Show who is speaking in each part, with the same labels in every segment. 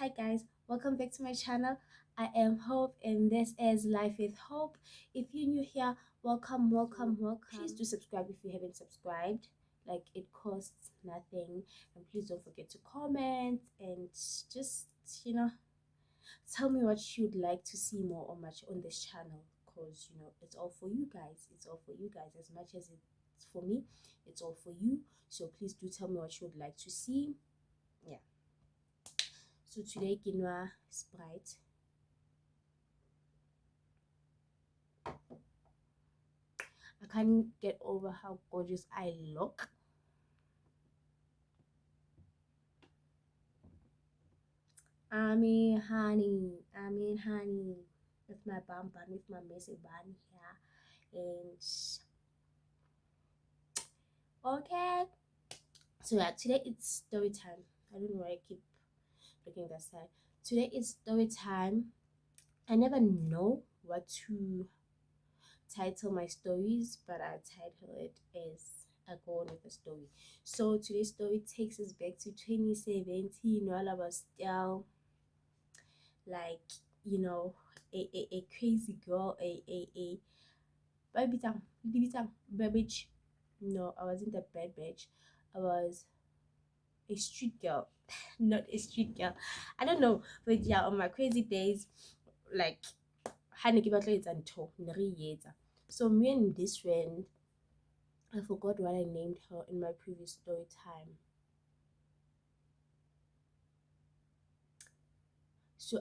Speaker 1: Hi guys, welcome back to my channel. I am Hope and this is Life with Hope. If you're new here, welcome. Please do subscribe if you haven't subscribed. Like, it costs nothing. And please don't forget to comment and just, you know, tell me what you'd like to see more or much on this channel, because it's all for you guys. It's all for you guys as much as it's for me. It's all for you. So please do tell me what you would like to see. Yeah. So today quinoa Sprite. I can't get over how gorgeous I look. I mean honey with my bun, with my messy bun here. And okay, so yeah, today it's story time. I don't know why I keep looking that side. Today is story time. I never know what to title my stories, but I title it as I go on with the story. So today's story takes us back to 2017 while I was still like, you know, a crazy girl, a bad bitch. No, I wasn't a bad bitch. I was a street girl, not a street girl. I don't know, but yeah, on my crazy days, like, so me and this friend, I forgot what I named her in my previous story time. So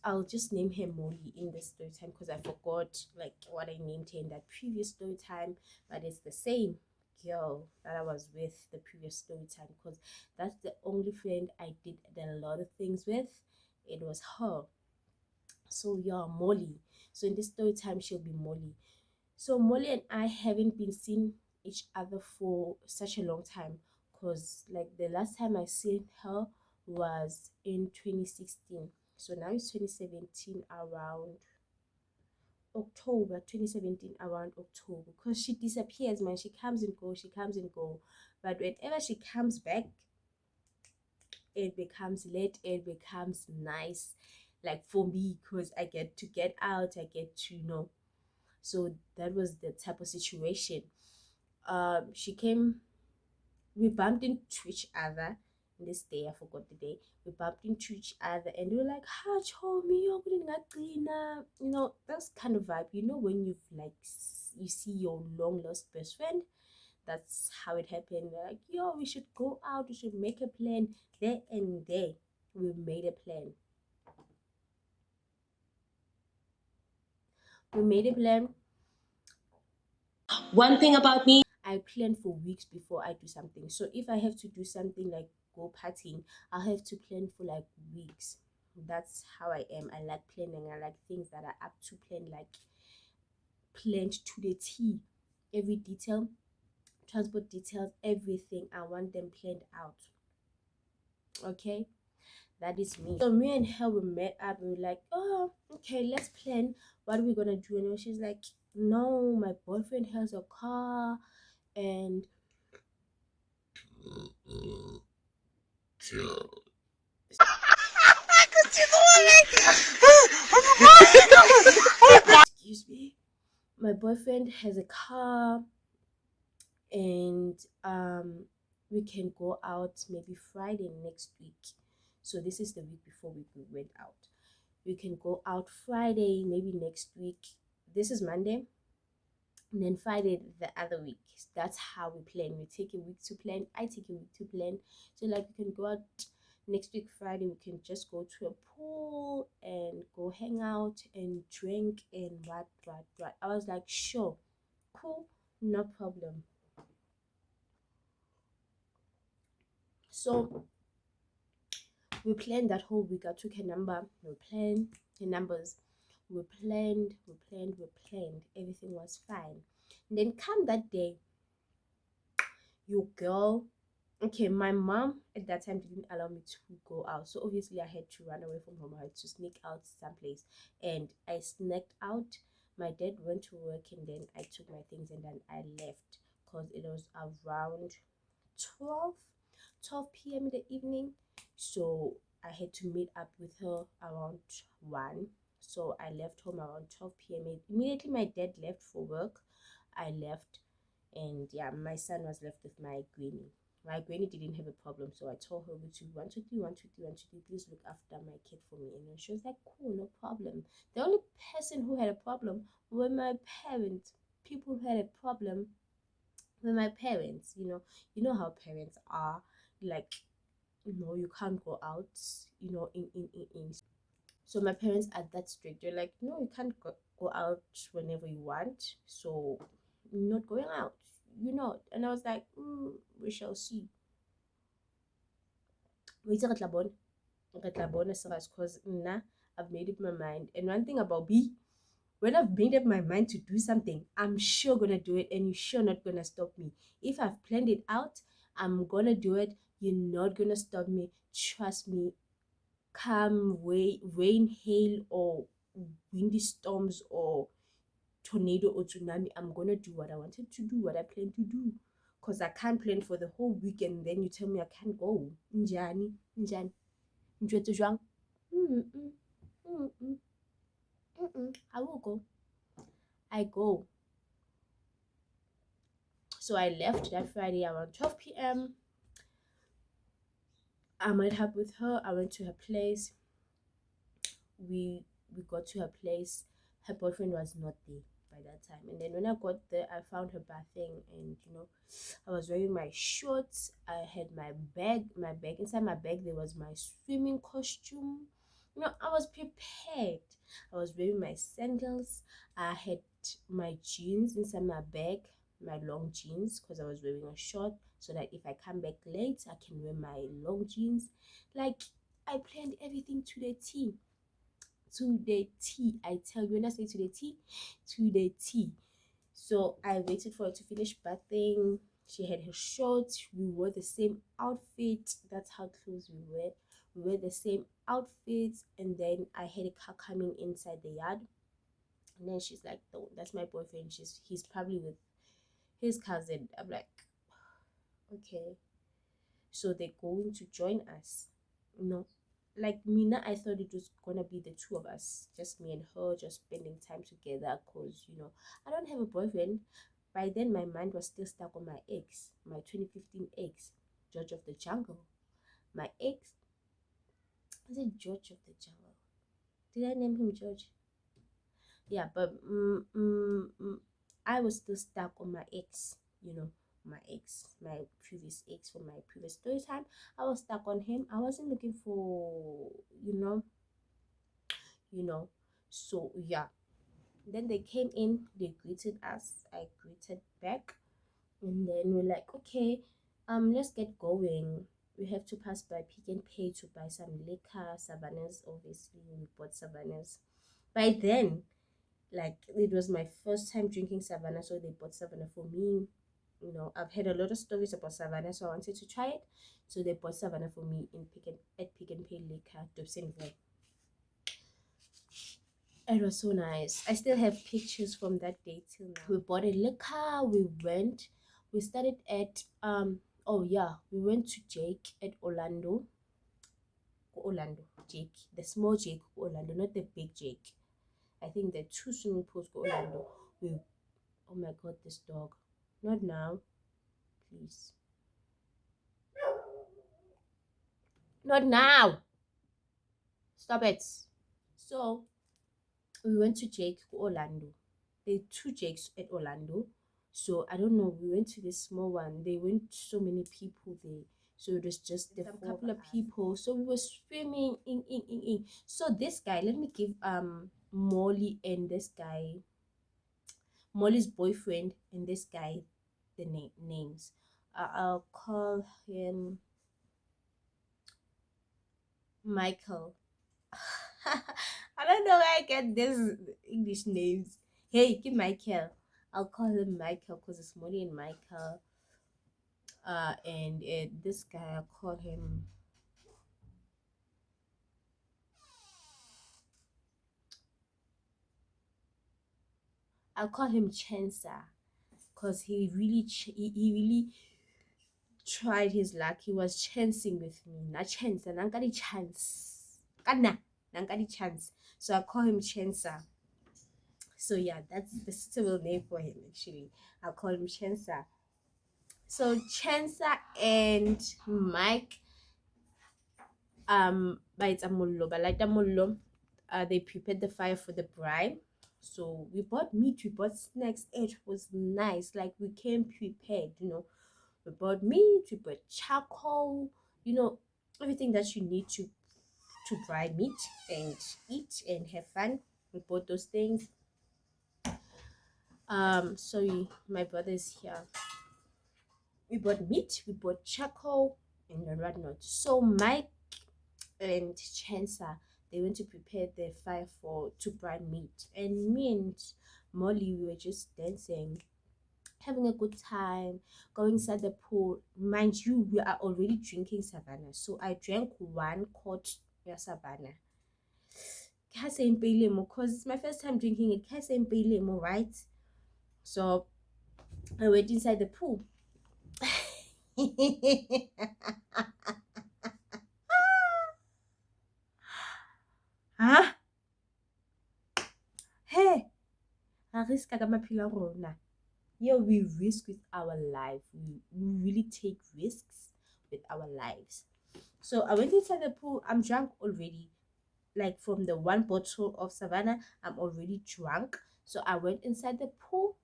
Speaker 1: I'll just name her Molly in the story time because I forgot like what I named her in that previous story time, but it's the same girl that I was with the previous story time, because that's the only friend I did a lot of things with. It was her. So yeah, Molly. So in this story time she'll be Molly. So Molly and I haven't been seeing each other for such a long time, because like the last time I seen her was in 2016. So now it's 2017 around October 2017 around October, because she disappears, man. She comes and goes, she comes and go. But whenever she comes back, it becomes late, it becomes nice, like for me, because I get to get out, I get to so that was the type of situation. She came, we bumped into each other this day. I forgot the day. We bumped into each other and we were like, "Ha, Chomi, that's kind of vibe. When you've like you see your long lost best friend, that's how it happened. We're like, yo, we should go out, we should make a plan. There and there, we made a plan. We made a plan. One thing about me, I plan for weeks before I do something. So if I have to do something like go partying, I'll have to plan for like weeks. That's how I am. I like planning. I like things that are up to plan, like planned to the T. Every detail, transport details, everything. I want them planned out. Okay, that is me. So me and her, we met up. We were like, oh, okay, let's plan what we're gonna do. And she's like, no, my boyfriend has a car and excuse me, my boyfriend has a car and we can go out maybe Friday next week. So this is the week before we went out. We can go out Friday maybe next week. This is Monday, and then Friday the other week. That's how we plan. We take a week to plan. I take a week to plan. So like we can go out next week Friday. We can just go to a pool and go hang out and drink and what. I was like, sure, cool, no problem. So we planned that whole week. I took her number. We planned her numbers. We planned. Everything was fine. And then come that day, your girl, okay, my mom at that time didn't allow me to go out, so obviously I had to run away from home. I had to sneak out someplace, and I sneaked out. My dad went to work, and then I took my things and then I left, because it was around 12 p.m in the evening. So I had to meet up with her around 1. So I left home around 12 p.m. Immediately my dad left for work, I left, and yeah, my son was left with my granny. My granny didn't have a problem, so I told her, "Would you 1 2 3 1 2 3 1 2 3, please look after my kid for me?" And then she was like, "Cool, no problem." The only person who had a problem were my parents. People who had a problem were my parents. You know how parents are, like, you can't go out, in. So my parents are that strict. They're like, no, you can't go out whenever you want. So you're not going out. And I was like, we shall see. We tla bona serious because I've made up my mind. And one thing about B, when I've made up my mind to do something, I'm sure gonna do it, and you're sure not gonna stop me. If I've planned it out, I'm gonna do it. You're not gonna stop me. Trust me. Come rain, hail, or windy storms, or tornado or tsunami, I'm gonna do what I wanted to do, what I plan to do. Because I can't plan for the whole week and then you tell me I can't go. Njani, njani, njwetse jwang? Mm, mm, mm, mm, I will go. I go. So I left that Friday around 12 p.m. I met up with her. I went to her place. We got to her place. Her boyfriend was not there by that time. And then when I got there, I found her bathing, and I was wearing my shorts. I had my bag. Inside my bag there was my swimming costume. I was prepared. I was wearing my sandals. I had my jeans inside my bag, my long jeans, because I was wearing a short, so that if I come back late I can wear my long jeans. Like, I planned everything to the T. To the T. I tell you, when I say to the T, to the T. So I waited for her to finish bathing. She had her shorts. We wore the same outfit. That's how close we were. We wore the same outfits. And then I had a car coming inside the yard. And then she's like, "No, that's my boyfriend. He's probably with his cousin." I'm like, okay. So they're going to join us. No. Like Mina, I thought it was gonna be the two of us, just me and her, just spending time together. Cause I don't have a boyfriend. By then, my mind was still stuck on my ex, my 2015 ex, George of the Jungle. My ex, is it George of the Jungle? Did I name him George? Yeah, but I was still stuck on my ex. My ex, my previous ex from my previous story time. I was stuck on him. I wasn't looking for, you know. So yeah. Then they came in, they greeted us. I greeted back, and then we're like, okay, let's get going. We have to pass by Pick and Pay to buy some liquor, Savannah's. Obviously, we bought Savannah's. By then, like, it was my first time drinking Savannah, so they bought Savannah for me. I've heard a lot of stories about Savannah, so I wanted to try it. So they bought Savannah for me at Pick and Pay Liquor, Dobsonville. It was so nice. I still have pictures from that day till now. We bought a liquor. We started at oh yeah, we went to Jake at Orlando. Orlando, Jake, the small Jake, Orlando, not the big Jake. I think the two swimming pools go Orlando. Oh my god, this dog. Not now, please. Not now. Stop it. So we went to Jake, Orlando. There are two Jakes at Orlando. So I don't know. We went to this small one. They went so many people there. So it was just the couple of people. So we were swimming in. So this guy, let me give Molly and this guy, Molly's boyfriend and this guy, the names. I'll call him Michael. I don't know where I get these English names. Hey, give Michael. I'll call him Michael because it's Molly and Michael. And this guy, I'll call him Chancer, because he really tried his luck. He was chancing with me. Na chance, and I chance. Kana, nankadi chance. So I call him Chancer. So yeah, that's the suitable name for him actually. I'll call him Chancer. So Chancer and Mike, by Amullo, but like Amullo, they prepared the fire for the bride. So we bought meat, we bought snacks. It was nice. Like we came prepared, We bought meat, we bought charcoal, everything that you need to fry meat and eat and have fun. We bought those things. Sorry, my brother's here. We bought meat, we bought charcoal, and whatnot. So Mike and Chancer, they went to prepare the fire for to fry meat, and me and Molly, we were just dancing, having a good time, going inside the pool. Mind you, we are already drinking Savannah, so I drank 1 quart of Savannah. Because it's my first time drinking it, right? So I went inside the pool. Huh? Hey, a risk ka maphelo a rona. Yeah, we risk with our life. We really take risks with our lives. So I went inside the pool. I'm drunk already. Like from the 1 bottle of Savannah, I'm already drunk. So I went inside the pool.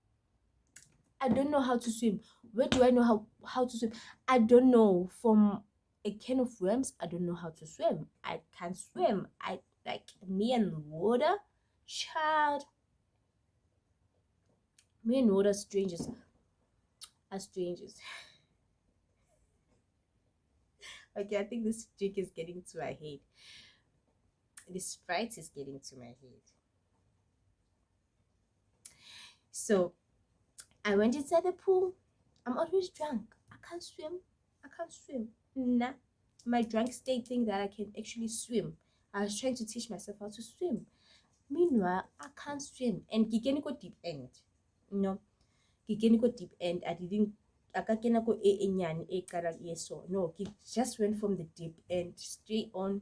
Speaker 1: I don't know how to swim. Where do I know how to swim? I don't know. From a can of worms, I don't know how to swim. I can't swim. I like me and water, child. Me and water strangers are strangers. Okay, I think this drink is getting to my head. This Sprite is getting to my head. So I went inside the pool. I'm always drunk. I can't swim. I can't swim. Nah. My drunk state think that I can actually swim. I was trying to teach myself how to swim. Meanwhile, I can't swim. And Gigeni go deep end. No. Gigeni go deep end. I can't go e karang yeso. No, it just went from the deep end straight on.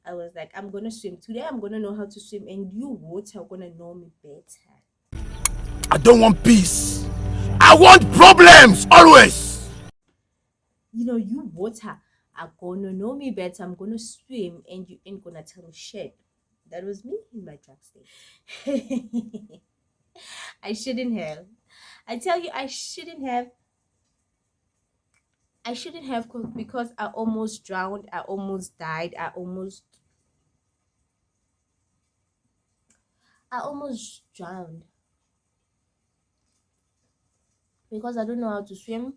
Speaker 1: I was like, I'm gonna swim. Today I'm gonna know how to swim, and you water are gonna know me better.
Speaker 2: I don't want peace. I want problems always.
Speaker 1: You water are gonna know me better. I'm gonna swim, and you ain't gonna tell me shit. That was me in my drug state. I shouldn't have. I tell you, I shouldn't have because I almost drowned. I almost died. I almost drowned because I don't know how to swim.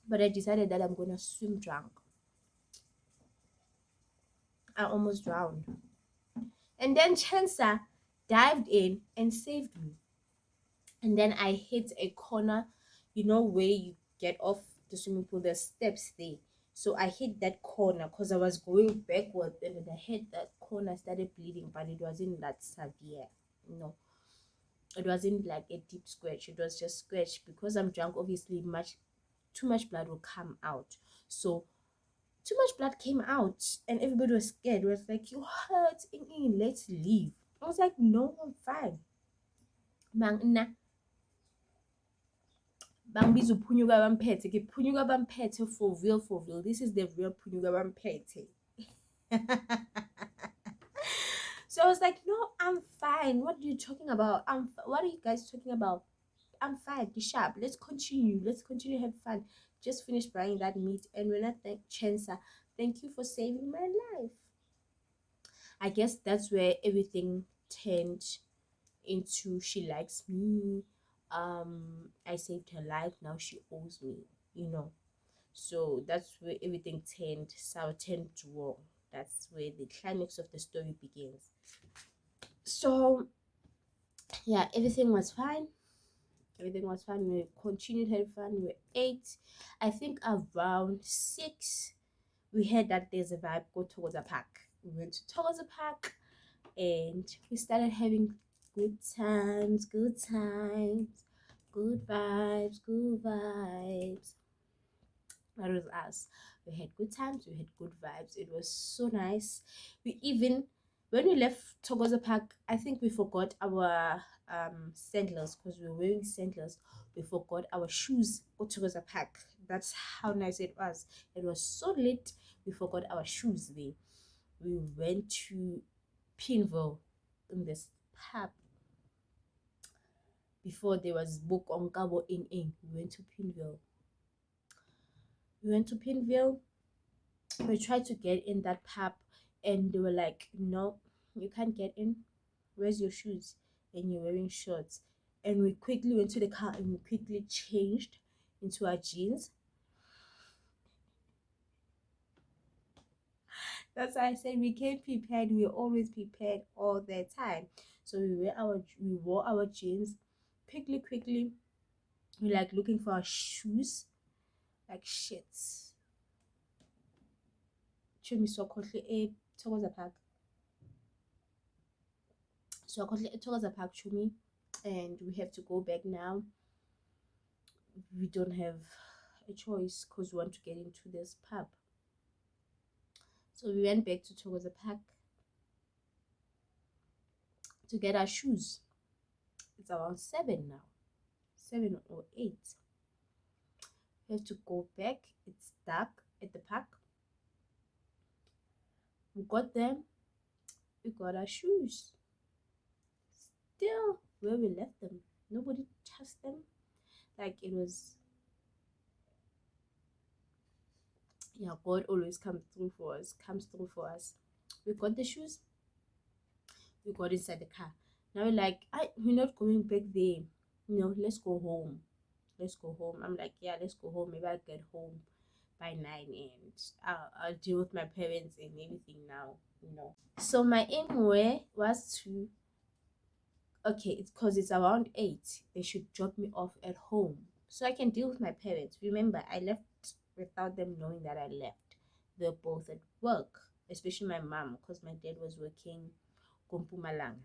Speaker 1: But I decided that I'm gonna swim drunk. I almost drowned. And then Chansa dived in and saved me. And then I hit a corner, where you get off the swimming pool, there's steps there. So I hit that corner because I was going backward, and then I hit that corner, started bleeding, but it wasn't that severe. No, it wasn't like a deep scratch, it was just scratch. Because I'm drunk, obviously too much blood will come out. So too much blood came out, and everybody was scared. It was like, you hurt, let's leave. I was like, no, I'm fine. Nah, bangibiza uphunyuka bamphethe ke phunyuka bamphethe for real, this is the real phunyuka bamphethe. So I was like, no, I'm fine. What are you talking about? What are you guys talking about? I'm fine. Be sharp. Let's continue have fun. Just finish buying that meat, and when I thank Chansa, thank you for saving my life. I guess that's where everything turned into she likes me. I saved her life, now she owes me, you know. So that's where everything turned sour, turned wrong. That's where the climax of the story begins. So yeah, everything was fine. Everything was fine. We continued having fun. We were 8. I think around 6, we heard that there's a vibe, go towards a park. We went to towards a park, and we started having good times, Good vibes, good vibes. That was us. We had good times, we had good vibes. It was so nice. We even, when we left Togoza Park, I think we forgot our sandals because we were wearing sandals. We forgot our shoes for Togoza Park. That's how nice it was. It was so lit. We forgot our shoes there. We went to Pinville in this pub before there was book on Cabo in. We went to Pinville. We went to Pinville. We tried to get in that pub and they were like, no, you can't get in. Where's your shoes? And you're wearing shorts. And we quickly went to the car and we quickly changed into our jeans. That's why I said we came prepared. We are always prepared all the time. So we wore our jeans quickly. We like looking for our shoes. Like shit. Chomi so quickly Togoza Park. So quickly Togoza Park Chomi. And we have to go back now. We don't have a choice because we want to get into this pub. So we went back to Togoza Park to get our shoes. It's around 7 now, 7 or 8. We have to go back. It's dark at the park. We got them. We got our shoes. Still where we left them. Nobody touched them. Like it was, yeah, God always comes through for us. We got the shoes. We got inside the car. Now we're like, we're not going back there. Let's go home. Let's go home. I'm like, yeah, let's go home. Maybe I'll get home by 9 and I'll deal with my parents and everything now. So my aim was to, okay, it's because it's around 8. They should drop me off at home so I can deal with my parents. Remember, I left without them knowing that I left. They're both at work, especially my mom because my dad was working Kumpumalanga.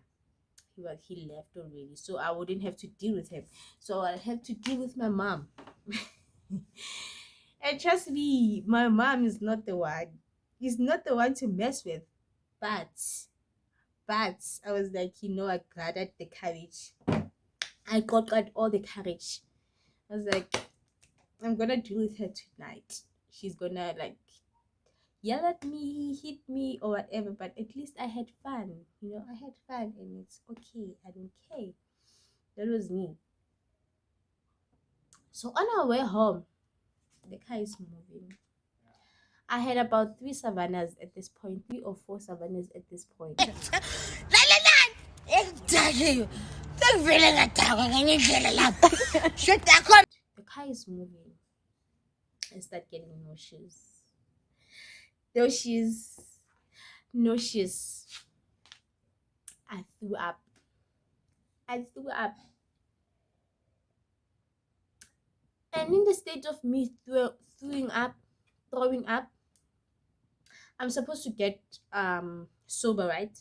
Speaker 1: He left already, so I wouldn't have to deal with him. So I'll have to deal with my mom. And trust me, my mom is not the one. He's not the one to mess with. But I was like, I gathered the courage. I got all the courage. I was like, I'm gonna deal with her tonight. She's gonna like yell at me, hit me, or whatever. But at least I had fun. I had fun, and it's okay. I don't care. That was me. So on our way home, the car is moving. I had about 3 savannas at this point, 3 or 4 savannas at this point. The car is moving. I start getting nauseous. Nauseous. I threw up. And in the state of me throwing up, I'm supposed to get sober, right?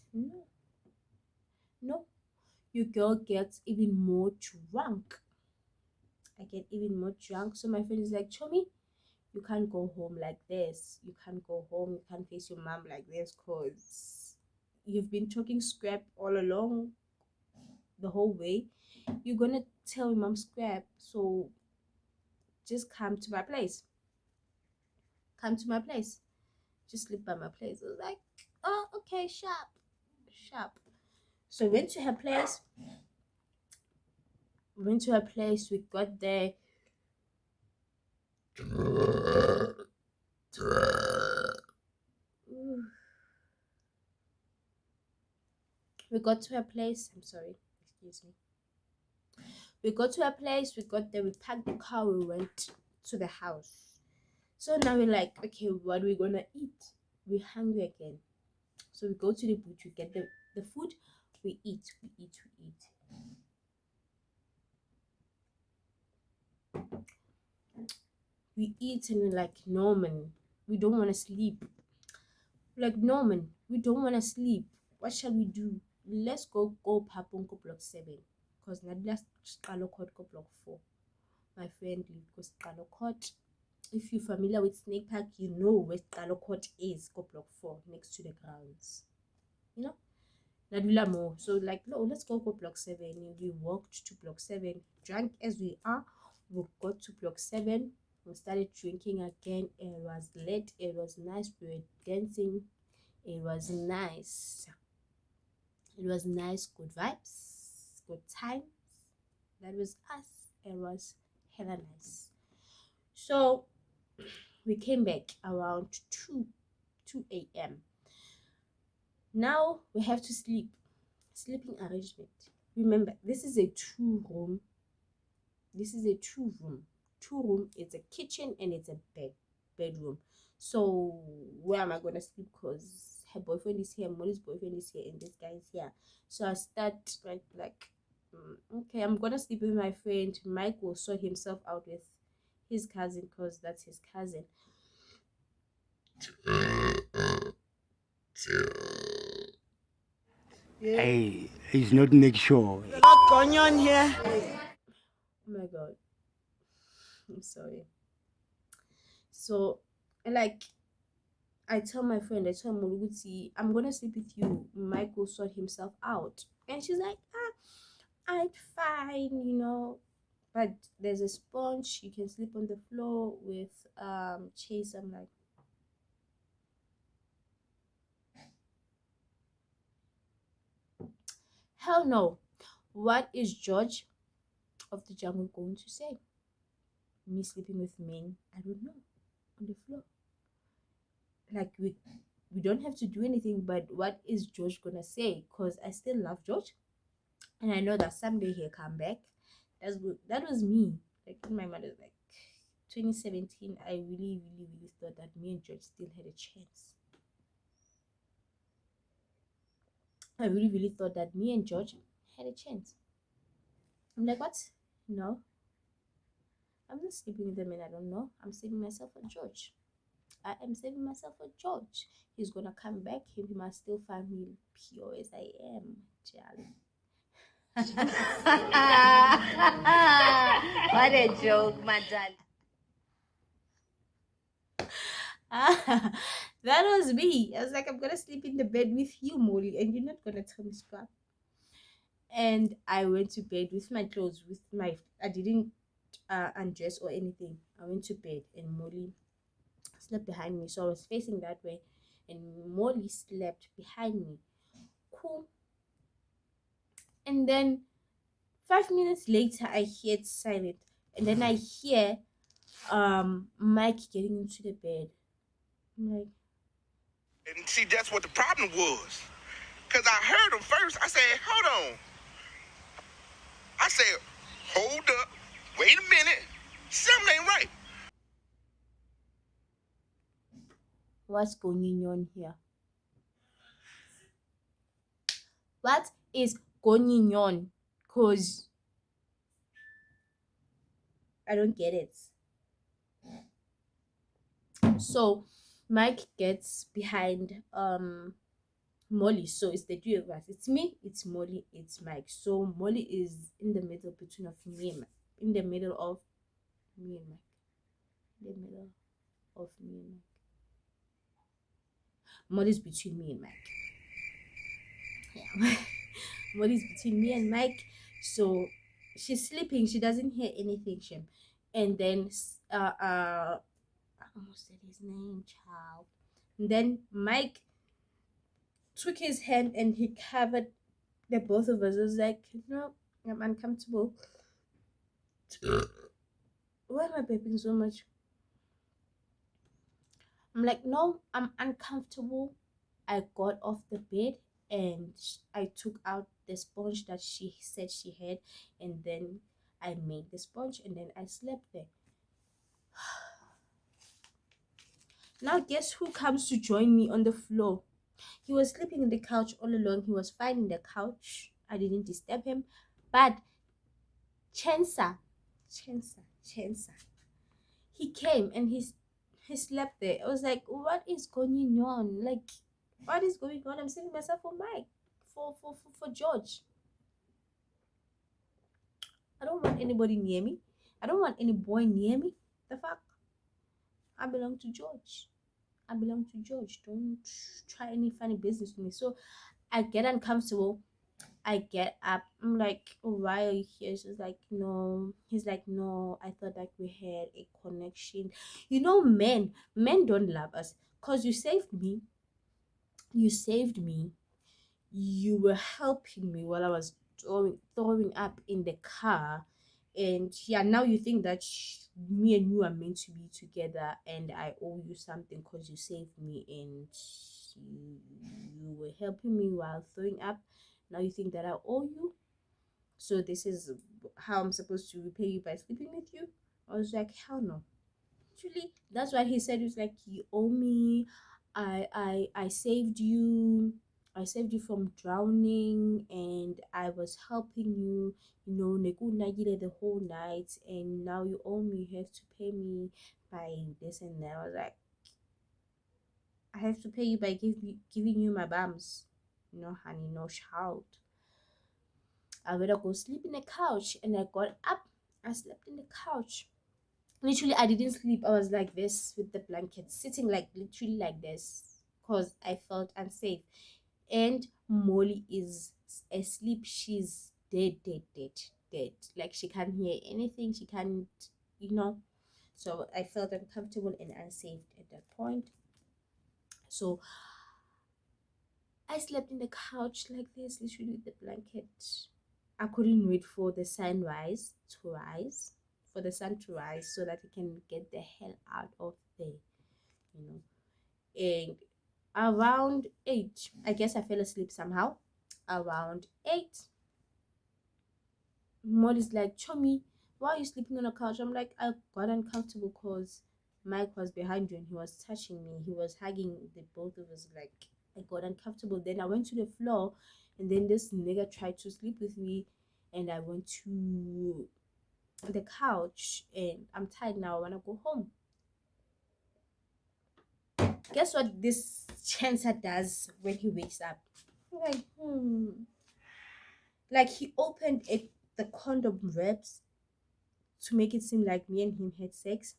Speaker 1: No. Your girl gets even more drunk. I get even more drunk. So my friend is like, Chomi, you can't go home like this. You can't go home. You can't face your mom like this because you've been talking scrap all along the whole way. You're going to tell your mom scrap. So just come to my place. Just sleep by my place. I was like, oh, okay, sharp. So we went to her place. We got there. We got to her place. I'm sorry. Excuse me. We got to her place. We got there. We packed the car. We went to the house. So now we're like, okay, what are we gonna eat? We're hungry again. So we go to the butcher, we get the food. We eat. We eat and we're like, Norman, we don't want to sleep. Like, Norman, we don't want to sleep. What shall we do? Let's go Papunko block 7. Because Nadla's Block 4. my friend lived because Court. If you're familiar with Snake Park, you know where Qalo Court is, go block 4, next to the grounds. You know? Nadula more. So like, no, let's go block 7. We walked to block 7. Drunk as we are, we got to block 7. We started drinking again. It was late. It was nice. We were dancing. It was nice. It was nice. Good vibes. Good times. That was us. It was hella nice. So we came back around 2 a.m. Now we have to sleep. Sleeping arrangement. Remember, this is a two-room. This is a two-room. Two-room. It's a kitchen and it's a bedroom. So where am I gonna sleep? Because her boyfriend is here, Molly's boyfriend is here, and this guy is here. So I start okay, I'm gonna sleep with my friend. Mike will sort himself out with his cousin because that's his cousin.
Speaker 3: Hey, he's not make sure.
Speaker 1: Oh my god, I'm sorry. So, like, I tell my friend, I tell Muluguti, I'm gonna sleep with you. Mike will sort himself out. And she's like, I'd fine, But there's a sponge, you can sleep on the floor with Chase. I'm like, hell no. What is George of the Jungle going to say? Me sleeping with men, I don't know, on the floor. Like, we don't have to do anything, but what is George gonna say? Because I still love George, and I know that someday he'll come back. That was me. Like, in my mind, like 2017, I really, really, really thought that me and George still had a chance. I really, really thought that me and George had a chance. I'm like, what? No, I'm not sleeping with them, and I don't know. I'm saving myself for George. I am saving myself for George. He's gonna come back. He must still find me pure as I am, Charlie.
Speaker 4: What a joke, my darling.
Speaker 1: That was me. I was like, I'm gonna sleep in the bed with you, Molly, and you're not gonna tell me scrap. And I went to bed with my clothes, I didn't undress or anything. I went to bed, and Molly slept behind me, so I was facing that way, and Molly slept behind me. Cool. And then 5 minutes later, I hear it silent, and then I hear Mike getting into the bed. I'm like,
Speaker 2: And see, that's what the problem was. Because I heard him first. I said, hold on. I said, hold up. Wait a minute. Something ain't right.
Speaker 1: what's going on here? What is going on? Because I don't get it. So Mike gets behind Molly. So it's the three of us. It's me, it's Molly, it's Mike. So Molly is in the middle between of me and Mike. In the middle of me and Mike. In the middle of me and Mike. Molly's between me and Mike. Yeah. Molly's between me and Mike. So she's sleeping. She doesn't hear anything, Shem. And then I almost said his name, child. And then Mike took his hand and he covered the both of us. I was like, no, I'm uncomfortable. Why am I burping so much? I'm like, no, I'm uncomfortable. I got off the bed and I took out the sponge that she said she had, and then I made the sponge and then I slept there. Now, guess who comes to join me on the floor? He was sleeping in the couch all along. He was fine in the couch. I didn't disturb him. But Chansa, he came and he slept there. I was like, what is going on? Like, what is going on? I'm saving myself for Mike, for George. I don't want anybody near me. I don't want any boy near me. The fuck? I belong to George. I belong to George. Don't try any funny business with me. So I get uncomfortable. I get up. I'm like, oh, why are you here? She's like, no. He's like, no. I thought like we had a connection. You know, men don't love us. Cause you saved me. You saved me. You were helping me while I was throwing up in the car. And yeah, now you think that me and you are meant to be together, and I owe you something because you saved me and you were helping me while throwing up. Now you think that I owe you. So this is how I'm supposed to repay you by sleeping with you? I was like, hell no. Actually, that's what he said. He was like, you owe me. I saved you. I saved you from drowning, and I was helping you. You know, nego nagile the whole night, and now you owe me. You have to pay me by this and that. I was like, I have to pay you by giving you my bums. No, honey, no child. I better go sleep in the couch, and I got up. I slept in the couch. Literally, I didn't sleep. I was like this with the blanket, sitting like literally like this because I felt unsafe. And Molly is asleep. She's dead, dead, dead, dead. Like she can't hear anything. She can't, you know. So I felt uncomfortable and unsafe at that point. So I slept in the couch like this, literally with the blanket. I couldn't wait for the sunrise to rise, for the sun to rise, so that we can get the hell out of there, you know. And around 8, I guess I fell asleep somehow. Around 8, Molly's like, Chummy, why are you sleeping on the couch? I'm like, I got uncomfortable because Mike was behind you and he was touching me. He was hugging the both of us. Like, I got uncomfortable. Then I went to the floor, and then this nigga tried to sleep with me, and I went to the couch, and I'm tired now. I want to go home. Guess what this Chancer does when he wakes up? I'm like, Like he opened the condom wraps to make it seem like me and him had sex.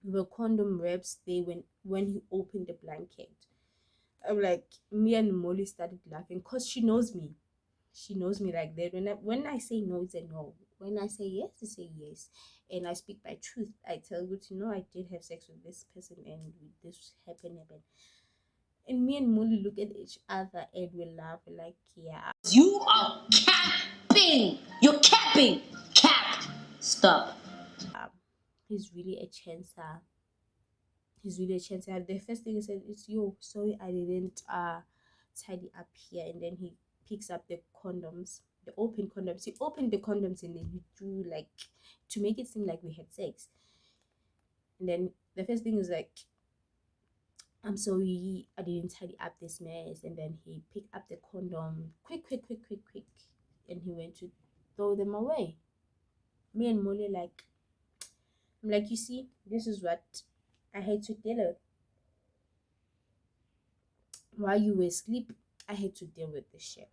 Speaker 1: The condom wraps they when he opened the blanket. I'm like, me and Molly started laughing because she knows me. She knows me like that. When I say no, it's a no. When I say yes, it's a yes. And I speak my truth. I tell you to know I did have sex with this person and this happened. And me and Molly look at each other and we laugh. We're like, yeah.
Speaker 4: You are capping. You're capping. Cap. Stop.
Speaker 1: He's really a chancer. He's really a chancer. The first thing he said is, yo, sorry I didn't tidy up here. And then he picks up the condoms, the open condoms. He opened the condoms and then he drew like to make it seem like we had sex. And then the first thing is like, I'm sorry I didn't tidy up this mess. And then he picked up the condom, quick, quick, quick, quick, quick. And he went to throw them away. Me and Molly like, I'm like, you see, this is what I had to deal with. While you were asleep, I had to deal with this shit.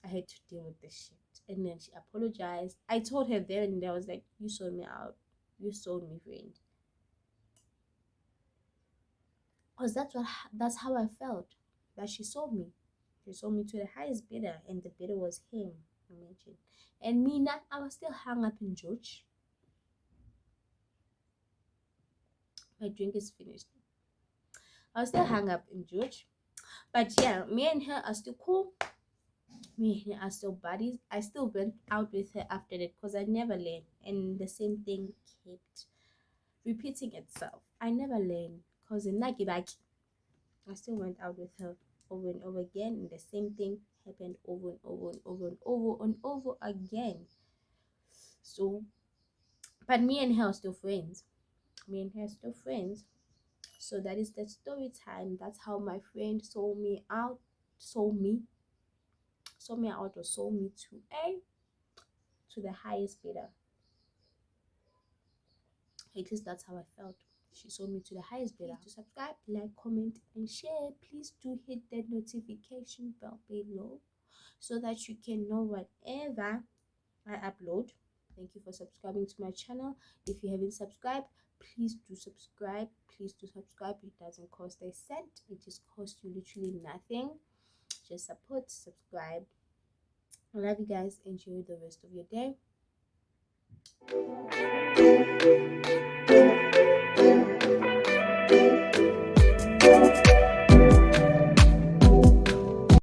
Speaker 1: I had to deal with this shit. And then she apologized. I told her there and there, I was like, you sold me out. You sold me, friend. Because that's how I felt. That she sold me. She sold me to the highest bidder, and the bidder was him. Imagine. And me, not, I was still hung up in George. My drink is finished. I was still hung up in George. But yeah, me and her are still cool. Me and her are still buddies. I still went out with her after that because I never learned. And the same thing kept repeating itself. I never learned because in Nagibaki, I still went out with her over and over again, and the same thing happened over and over and over and over and over again. So, but me and her are still friends. Me and her are still friends. So that is the story time. That's how my friend sold me out, sold me out, or sold me to the highest bidder. At least that's how I felt. She sold me to the highest bidder. To subscribe, like, comment, and share. Please do hit that notification bell below so that you can know whatever I upload. Thank you for subscribing to my channel. If you haven't subscribed, please do subscribe. Please do subscribe. It doesn't cost a cent. It just costs you literally nothing. Just support, subscribe. I love you guys. Enjoy the rest of your day.